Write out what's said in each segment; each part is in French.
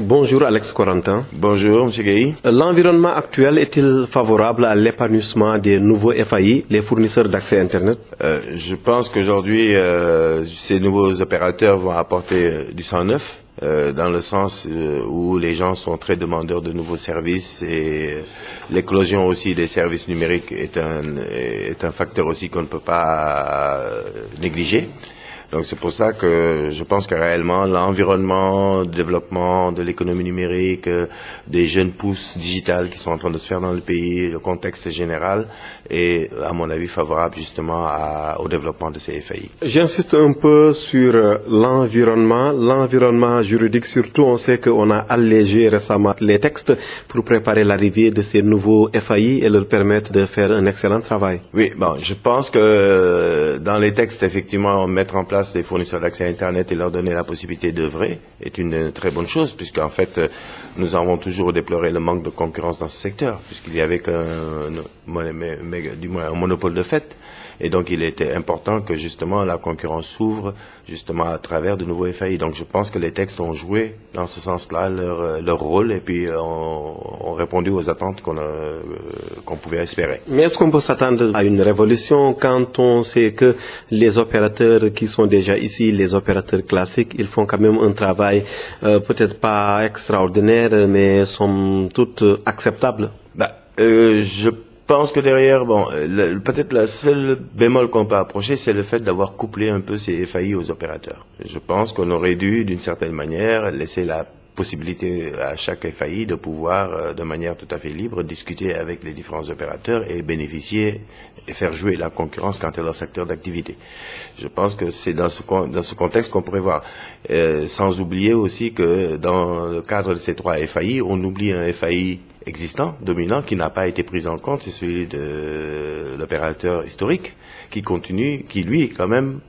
Bonjour Alex Corentin. Bonjour M. Gueye. L'environnement actuel est-il favorable à l'épanouissement des nouveaux FAI, les fournisseurs d'accès Internet? Je pense qu'aujourd'hui, ces nouveaux opérateurs vont apporter du sang neuf, dans le sens où les gens sont très demandeurs de nouveaux services et l'éclosion aussi des services numériques est un facteur aussi qu'on ne peut pas négliger. Donc c'est pour ça que je pense que réellement l'environnement, le développement de l'économie numérique, des jeunes pousses digitales qui sont en train de se faire dans le pays, le contexte général est à mon avis favorable justement au développement de ces FAI. J'insiste un peu sur l'environnement juridique. Surtout, on sait qu'on a allégé récemment les textes pour préparer l'arrivée de ces nouveaux FAI et leur permettre de faire un excellent travail. Oui, bon, je pense que dans les textes, effectivement, mettre en place des fournisseurs d'accès à Internet et leur donner la possibilité d'œuvrer est une très bonne chose, puisqu'en fait, nous avons toujours déploré le manque de concurrence dans ce secteur, puisqu'il y avait du moins un monopole de fait. Et donc, il était important que justement la concurrence s'ouvre justement à travers de nouveaux FAI. Donc, je pense que les textes ont joué dans ce sens-là leur rôle et puis ont répondu aux attentes qu'on pouvait espérer. Mais est-ce qu'on peut s'attendre à une révolution quand on sait que les opérateurs qui sont déjà ici, les opérateurs classiques, ils font quand même un travail peut-être pas extraordinaire, mais somme toute acceptable? Je pense que derrière, peut-être la seule bémol qu'on peut approcher, c'est le fait d'avoir couplé un peu ces FAI aux opérateurs. Je pense qu'on aurait dû, d'une certaine manière, laisser la possibilité à chaque FAI de pouvoir, de manière tout à fait libre, discuter avec les différents opérateurs et bénéficier et faire jouer la concurrence quant à leur secteur d'activité. Je pense que c'est dans ce contexte qu'on pourrait voir. Sans oublier aussi que dans le cadre de ces trois FAI, on oublie un FAI existant, dominant, qui n'a pas été pris en compte, c'est celui de l'opérateur historique, qui continue, qui lui, quand même,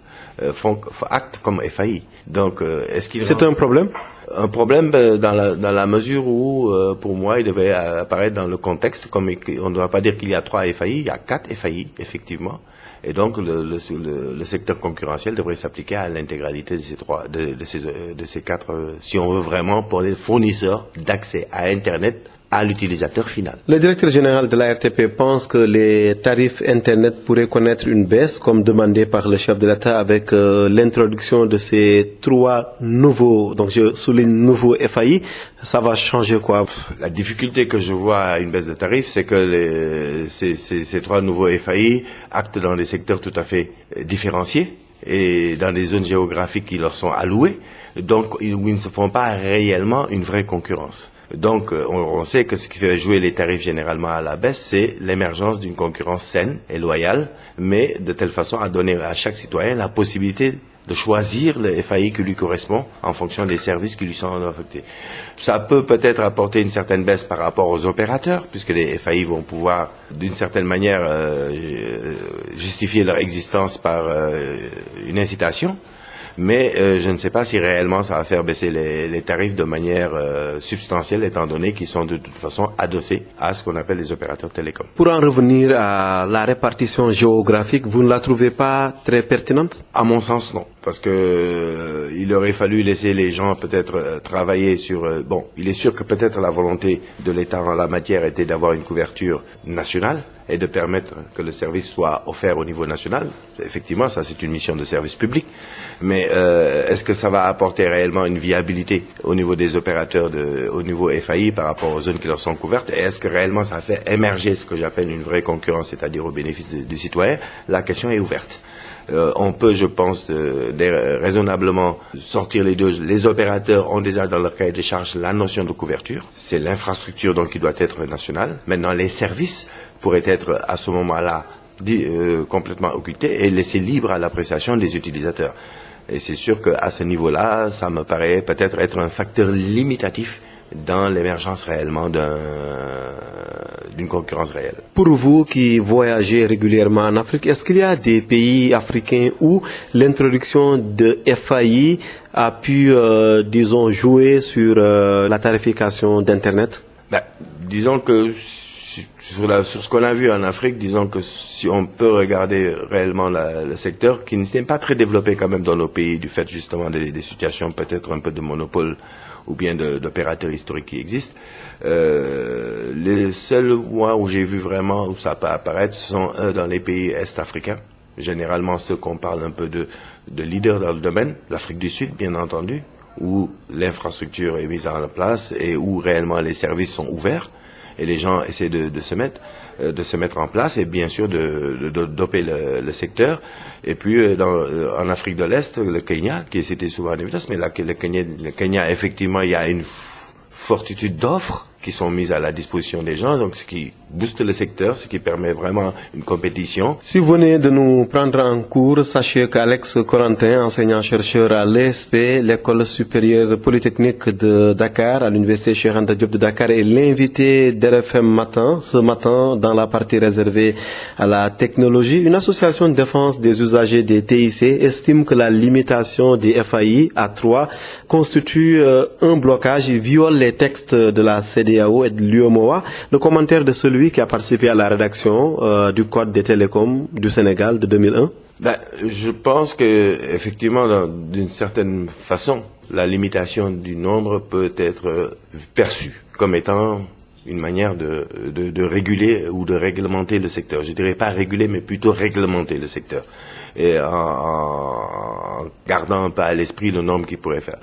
acte comme FAI. Donc, est-ce qu'il c'est un problème? Un problème dans la mesure où, pour moi, il devait apparaître dans le contexte, comme on ne doit pas dire qu'il y a 3 FAI, il y a 4 FAI, effectivement. Et donc, le secteur concurrentiel devrait s'appliquer à l'intégralité de ces 4, si on veut vraiment, pour les fournisseurs d'accès à Internet, à l'utilisateur final. Le directeur général de la RTP pense que les tarifs Internet pourraient connaître une baisse, comme demandé par le chef de l'État, avec l'introduction de ces 3 nouveaux, donc je souligne nouveaux FAI. Ça va changer quoi? La difficulté que je vois à une baisse de tarifs, c'est que ces 3 nouveaux FAI actent dans des secteurs tout à fait différenciés et dans des zones géographiques qui leur sont allouées, donc où ils ne se font pas réellement une vraie concurrence. Donc, on sait que ce qui fait jouer les tarifs généralement à la baisse, c'est l'émergence d'une concurrence saine et loyale, mais de telle façon à donner à chaque citoyen la possibilité de choisir le FAI qui lui correspond en fonction des services qui lui sont affectés. Ça peut peut-être apporter une certaine baisse par rapport aux opérateurs, puisque les FAI vont pouvoir, d'une certaine manière, justifier leur existence par une incitation. Mais je ne sais pas si réellement ça va faire baisser les tarifs de manière substantielle, étant donné qu'ils sont de toute façon adossés à ce qu'on appelle les opérateurs télécoms. Pour en revenir à la répartition géographique, vous ne la trouvez pas très pertinente? À mon sens, non. Parce que il aurait fallu laisser les gens peut-être travailler sur... il est sûr que peut-être la volonté de l'État en la matière était d'avoir une couverture nationale et de permettre que le service soit offert au niveau national. Effectivement, ça c'est une mission de service public. Mais est-ce que ça va apporter réellement une viabilité au niveau des opérateurs, au niveau FAI par rapport aux zones qui leur sont couvertes? Et est-ce que réellement ça fait émerger ce que j'appelle une vraie concurrence, c'est-à-dire au bénéfice du citoyen? La question est ouverte. On peut, je pense, raisonnablement sortir les deux. Les opérateurs ont déjà dans leur cahier de charges la notion de couverture. C'est l'infrastructure donc qui doit être nationale. Maintenant, les services pourraient être à ce moment-là complètement occultés et laissés libres à l'appréciation des utilisateurs. Et c'est sûr qu'à ce niveau-là, ça me paraît peut-être être un facteur limitatif dans l'émergence réellement d'une concurrence réelle. Pour vous qui voyagez régulièrement en Afrique, est-ce qu'il y a des pays africains où l'introduction de FAI a pu, disons, jouer sur la tarification d'Internet? Disons que sur ce qu'on a vu en Afrique, disons que si on peut regarder réellement le secteur, qui n'est pas très développé quand même dans nos pays, du fait justement des situations peut-être un peu de monopole ou bien d'opérateurs historiques qui existent. Les seuls mois où j'ai vu vraiment où ça peut apparaître sont dans les pays est-africains. Généralement ceux qu'on parle un peu de leaders dans le domaine, l'Afrique du Sud bien entendu, où l'infrastructure est mise en place et où réellement les services sont ouverts et les gens essaient de se mettre en place et bien sûr de doper le secteur. Et puis en Afrique de l'Est, le Kenya qui est cité souvent en évidence, mais là le Kenya effectivement il y a une fortitude d'offres qui sont mises à la disposition des gens, donc ce qui booste le secteur, ce qui permet vraiment une compétition. Si vous venez de nous prendre en cours, sachez qu'Alex Corentin, enseignant-chercheur à l'ESP, l'École supérieure polytechnique de Dakar, à l'Université Cheikh Anta Diop de Dakar, est l'invité d'RFM Matin, ce matin dans la partie réservée à la technologie. Une association de défense des usagers des TIC estime que la limitation des FAI à 3 constitue un blocage et viole les textes de la CEDEAO et de l'UEMOA. Le commentaire de celui qui a participé à la rédaction du Code des télécoms du Sénégal de 2001. Je pense que effectivement, d'une certaine façon, la limitation du nombre peut être perçue comme étant une manière de réguler ou de réglementer le secteur. Je dirais pas réguler, mais plutôt réglementer le secteur. Et en gardant un peu à l'esprit le nombre qu'il pourrait faire.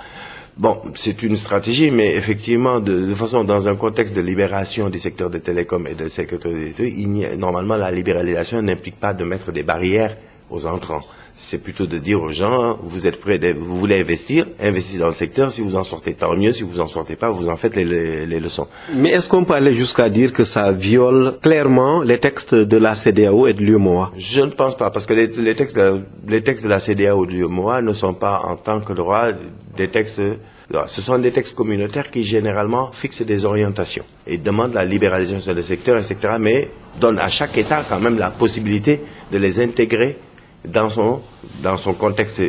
Bon, c'est une stratégie, mais effectivement, de façon, dans un contexte de libération du secteur des télécoms et de sécurité, normalement, la libéralisation n'implique pas de mettre des barrières aux entrants. C'est plutôt de dire aux gens, vous êtes prêts, vous voulez investir, investissez dans le secteur, si vous en sortez, tant mieux, si vous en sortez pas, vous en faites les leçons. Mais est-ce qu'on peut aller jusqu'à dire que ça viole clairement les textes de la CEDEAO et de l'UEMOA? Je ne pense pas, parce que les textes de la CEDEAO et de l'UEMOA ne sont pas en tant que droit des textes. Ce sont des textes communautaires qui généralement fixent des orientations et demandent la libéralisation du secteur, etc., mais donnent à chaque État quand même la possibilité de les intégrer dans son contexte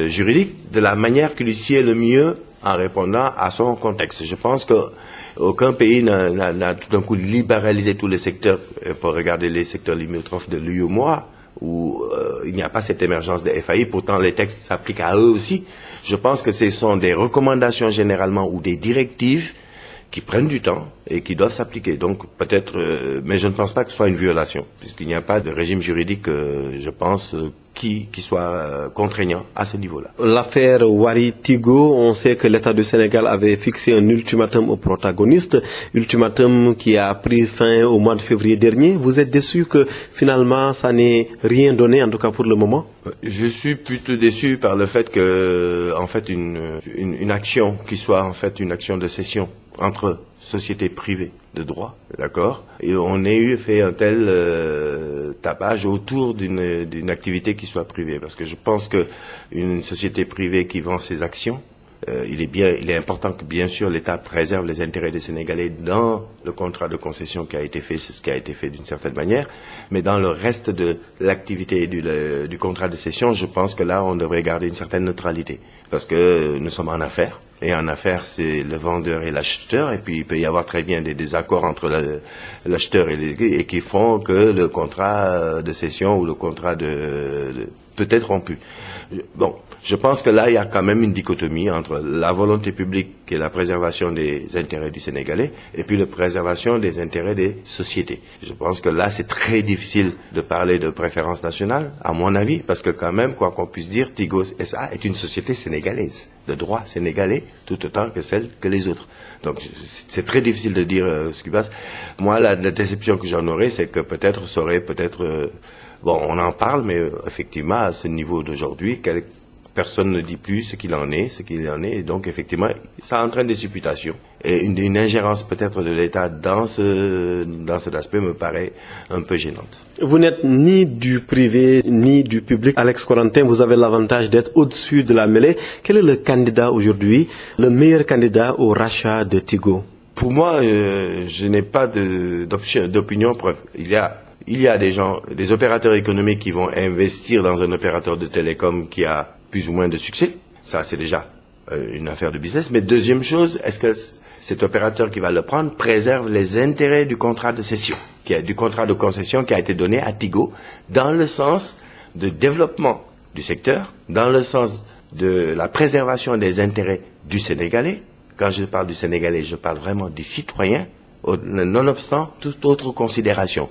juridique de la manière qui lui sied le mieux en répondant à son contexte. Je pense que aucun pays n'a tout d'un coup libéralisé tous les secteurs. Pour regarder les secteurs limitrophes de l'UEMOA, où il n'y a pas cette émergence des FAI, pourtant les textes s'appliquent à eux aussi. Je pense que ce sont des recommandations généralement ou des directives qui prennent du temps et qui doivent s'appliquer. Donc peut-être, mais je ne pense pas que ce soit une violation, puisqu'il n'y a pas de régime juridique, je pense, qui soit contraignant à ce niveau-là. L'affaire Wari-Tigo, on sait que l'État du Sénégal avait fixé un ultimatum aux protagonistes, ultimatum qui a pris fin au mois de février dernier. Vous êtes déçu que finalement ça n'ait rien donné, en tout cas pour le moment? Je suis plutôt déçu par le fait que, en fait, une action qui soit en fait une action de cession entre sociétés privées de droit, d'accord, et on ait fait un tel tapage autour d'une activité qui soit privée, parce que je pense que une société privée qui vend ses actions, il est important que bien sûr l'État préserve les intérêts des Sénégalais dans le contrat de concession qui a été fait, c'est ce qui a été fait d'une certaine manière, mais dans le reste de l'activité du contrat de cession, je pense que là on devrait garder une certaine neutralité, parce que nous sommes en affaires. Et en affaires, c'est le vendeur et l'acheteur, et puis il peut y avoir très bien des désaccords entre l'acheteur et qui font que le contrat de cession ou le contrat peut être rompu. Bon, je pense que là, il y a quand même une dichotomie entre la volonté publique qui est la préservation des intérêts du Sénégalais et puis la préservation des intérêts des sociétés. Je pense que là, c'est très difficile de parler de préférence nationale, à mon avis, parce que quand même, quoi qu'on puisse dire, Tigo SA est une société sénégalaise, de droit sénégalais, tout autant que celle que les autres. Donc, c'est très difficile de dire ce qui passe. Moi, la déception que j'en aurais, c'est que peut-être, bon, on en parle, mais effectivement, à ce niveau d'aujourd'hui, personne ne dit plus ce qu'il en est, et donc effectivement, ça entraîne des supputations. Et une ingérence peut-être de l'État dans cet aspect me paraît un peu gênante. Vous n'êtes ni du privé, ni du public. Alex Corentin, vous avez l'avantage d'être au-dessus de la mêlée. Quel est le candidat aujourd'hui, le meilleur candidat au rachat de Tigo? Pour moi, je n'ai pas d'opinion. Il y a des opérateurs économiques qui vont investir dans un opérateur de télécom qui a plus ou moins de succès. Ça, c'est déjà une affaire de business. Mais deuxième chose, est-ce que cet opérateur qui va le prendre préserve les intérêts du contrat de cession, du contrat de concession qui a été donné à Tigo, dans le sens de développement du secteur, dans le sens de la préservation des intérêts du Sénégalais, Quand je parle du Sénégalais, je parle vraiment des citoyens, nonobstant toute autre considération.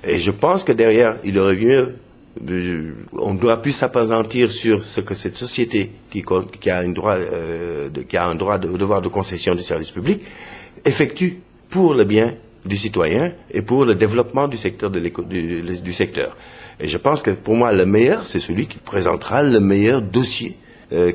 Et je pense que derrière, il aurait mieux, on doit plus s'appesantir sur ce que cette société qui a un devoir de concession du service public effectue pour le bien du citoyen et pour le développement du secteur du secteur. Et je pense que pour moi, le meilleur, c'est celui qui présentera le meilleur dossier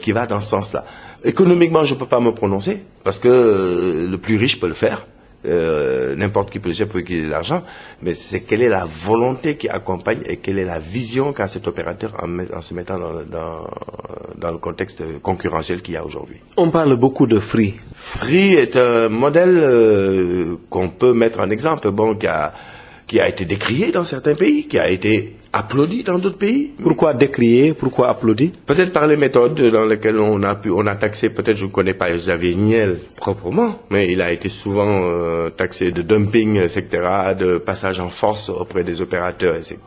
qui va dans ce sens-là. Économiquement, je ne peux pas me prononcer parce que le plus riche peut le faire. N'importe qui peut le faire pour qu'il ait de l'argent, mais c'est quelle est la volonté qui accompagne et quelle est la vision qu'a cet opérateur en se mettant dans le contexte concurrentiel qu'il y a aujourd'hui. On parle beaucoup de Free. Free est un modèle qu'on peut mettre en exemple, bon, qui a été décrié dans certains pays, qui a été applaudi dans d'autres pays. Pourquoi décrié? Pourquoi applaudi? Peut-être par les méthodes dans lesquelles on a taxé, peut-être je ne connais pas Xavier Niel proprement, mais il a été souvent taxé de dumping, etc., de passage en force auprès des opérateurs, etc.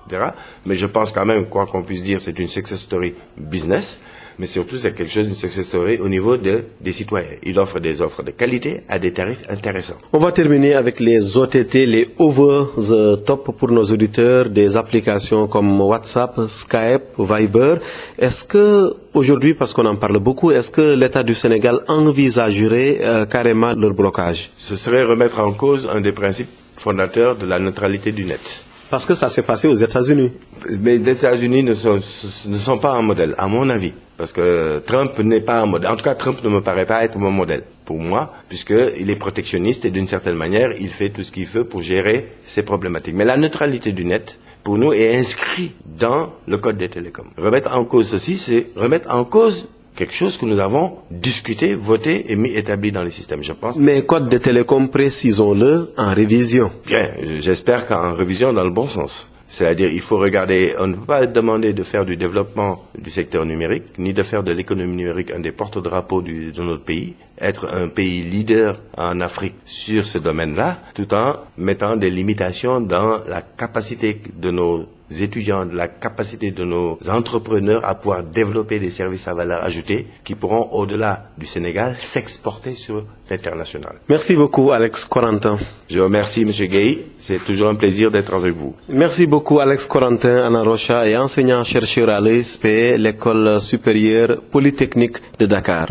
Mais je pense quand même, quoi qu'on puisse dire, c'est une success story business. Mais surtout, c'est quelque chose, une success story au niveau des citoyens. Il offre des offres de qualité à des tarifs intéressants. On va terminer avec les OTT, les over the top pour nos auditeurs, des applications comme WhatsApp, Skype, Viber. Est-ce que aujourd'hui, parce qu'on en parle beaucoup, est-ce que l'État du Sénégal envisagerait carrément leur blocage? Ce serait remettre en cause un des principes fondateurs de la neutralité du net. Parce que ça s'est passé aux États-Unis. Mais les États-Unis ne sont pas un modèle, à mon avis. Parce que Trump n'est pas un modèle. En tout cas, Trump ne me paraît pas être mon modèle pour moi, puisqu'il est protectionniste et d'une certaine manière, il fait tout ce qu'il veut pour gérer ces problématiques. Mais la neutralité du net, pour nous, est inscrite dans le Code des télécoms. Remettre en cause ceci, c'est remettre en cause quelque chose que nous avons discuté, voté et mis établi dans les systèmes, je pense. Mais Code des télécoms, précisons-le, en révision. Bien, j'espère qu'en révision dans le bon sens. C'est-à-dire, il faut regarder, on ne peut pas demander de faire du développement du secteur numérique, ni de faire de l'économie numérique un des porte-drapeaux de notre pays, être un pays leader en Afrique sur ce domaine-là, tout en mettant des limitations dans la capacité de nos étudiants, de la capacité de nos entrepreneurs à pouvoir développer des services à valeur ajoutée qui pourront, au-delà du Sénégal, s'exporter sur l'international. Merci beaucoup, Alex Corentin. Je vous remercie, M. Gueye. C'est toujours un plaisir d'être avec vous. Merci beaucoup, Alex Corentin Anna Rocha est enseignant-chercheur à l'ESP, l'École supérieure polytechnique de Dakar.